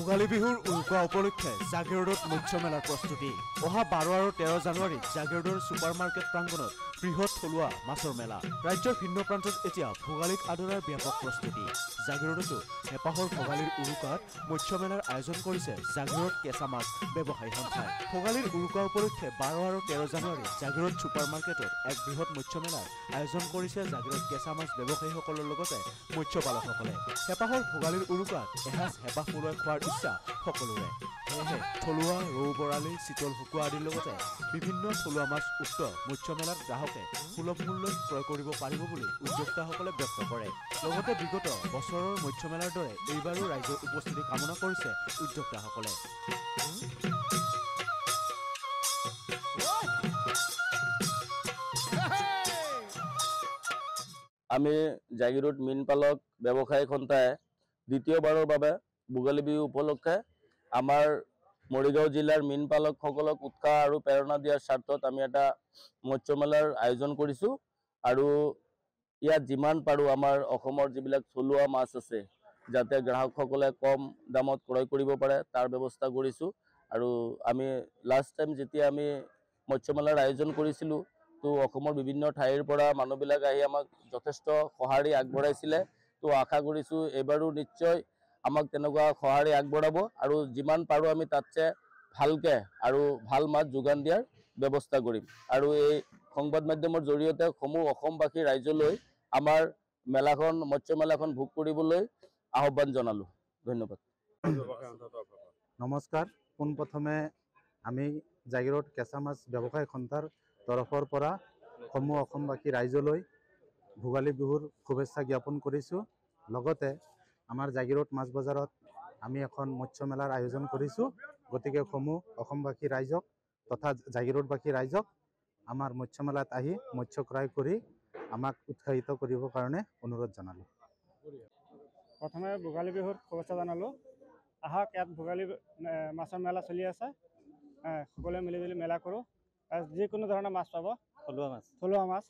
ভোগালী বিহুৰ উৰুকা উপলক্ষে জাগিৰোডত মৎস্য মেলাৰ প্ৰস্তুতি। অহা 12 আৰু 13 জানুৱাৰীত জাগিৰোডৰ ছুপাৰ মাৰ্কেট প্ৰাংগণত বৃহৎ থলুৱা মাছৰ মেলা। ৰাজ্যৰ ভিন্ন প্ৰান্তত এতিয়া ভোগালীক আদৰাৰ ব্যাপক প্ৰস্তুতি। জাগিৰোডতো হেঁপাহৰ ভোগালীৰ উৰুকাত মৎস্য মেলাৰ আয়োজন কৰিছে জাগিৰোড কেঁচা মাছ ব্যৱসায়ী সন্থাই। ভোগালীৰ উৰুকা উপলক্ষে 12 আৰু 13 জানুৱাৰীত জাগিৰোড ছুপাৰ মাৰ্কেটত এক বৃহৎ মৎস্য মেলাৰ আয়োজন কৰিছে জাগিৰোড কেঁচা মাছ ব্যৱসায়ীসকলৰ লগতে মৎস্য পালকসকলে। হেঁপাহৰ ভোগালীৰ উৰুকাত এসাঁজ হেঁপাহ পলুৱাই খোৱাৰ ইচ্ছা সকলোৰে। সেয়েহে থলুৱা ৰৌ বৰালি, চিতল ভকুৱা আদিৰ লগতে বিভিন্ন থলুৱা মাছ উক্ত মৎস্য মেলাত গ্ৰাহকে সুলভ মূল্যত ক্ৰয় কৰিব পাৰিব বুলি উদ্যোক্তাসকলে ব্যক্ত কৰে। লগতে বিগত বছৰৰ মৎস্য মেলাৰ দৰে এইবাৰো ৰাইজৰ উপস্থিতি কামনা কৰিছে উদ্যোক্তাসকলে। আমি জাগিৰোড মীন পালক ব্যৱসায়ী সন্থাই দ্বিতীয়বাৰৰ বাবে ভোগালী বিহু উপলক্ষে আমাৰ মৰিগাঁও জিলাৰ মীন পালকসকলক উৎসাহ আৰু প্ৰেৰণা দিয়াৰ স্বাৰ্থত আমি এটা মৎস্য মেলাৰ আয়োজন কৰিছোঁ। আৰু ইয়াত যিমান পাৰোঁ আমাৰ অসমৰ যিবিলাক থলুৱা মাছ আছে যাতে গ্ৰাহকসকলে কম দামত ক্ৰয় কৰিব পাৰে তাৰ ব্যৱস্থা কৰিছোঁ। আৰু আমি লাষ্ট টাইম যেতিয়া আমি মৎস্য মেলাৰ আয়োজন কৰিছিলোঁ তো অসমৰ বিভিন্ন ঠাইৰ পৰা মানুহবিলাক আহি আমাক যথেষ্ট সঁহাৰি আগবঢ়াইছিলে। তো আশা কৰিছোঁ এইবাৰো নিশ্চয় আমাক তেনেকুৱা সঁহাৰি আগবঢ়াব আৰু যিমান পাৰোঁ আমি তাতছে ভালকৈ আৰু ভাল মাছ যোগান দিয়াৰ ব্যৱস্থা কৰিম। আৰু এই সংবাদ মাধ্যমৰ জৰিয়তে সমূহ অসমবাসী ৰাইজলৈ আমাৰ মেলাখন মৎস্য মেলাখন ভোগ কৰিবলৈ আহ্বান জনালোঁ। ধন্যবাদ। নমস্কাৰ। পোনপ্ৰথমে আমি জাগিৰোড কেঁচা মাছ ব্যৱসায়ী সন্থাৰ তৰফৰ পৰা সমূহ অসমবাসী ৰাইজলৈ ভোগালী বিহুৰ শুভেচ্ছা জ্ঞাপন কৰিছোঁ। লগতে আমাৰ জাগিৰোড মাছ বজাৰত আমি এখন মৎস্য মেলাৰ আয়োজন কৰিছোঁ। গতিকে সমূহ অসমবাসী ৰাইজক তথা জাগিৰোডবাসী ৰাইজক আমাৰ মৎস্য মেলাত আহি মৎস্য ক্ৰয় কৰি আমাক উৎসাহিত কৰিবৰ কাৰণে অনুৰোধ জনালোঁ। প্ৰথমে ভোগালী বিহুৰ শুভেচ্ছা জনালোঁ। আহক ইয়াত ভোগালী মাছৰ মেলা চলি আছে, সকলোৱে মিলি মেলা কৰোঁ। যিকোনো ধৰণৰ মাছ পাব, থলুৱা মাছ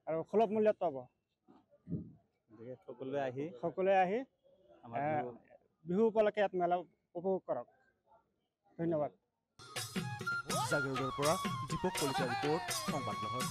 আৰু সুলভ মূল্যত পাব। সকলোৱে আহি বিহু উপলক্ষে ইয়াত মেলা উপভোগ কৰক। ধন্যবাদ। জাগিৰোডৰ পৰা দীপক কলিতা ৰিপৰ্ট, সংবাদ লহৰ।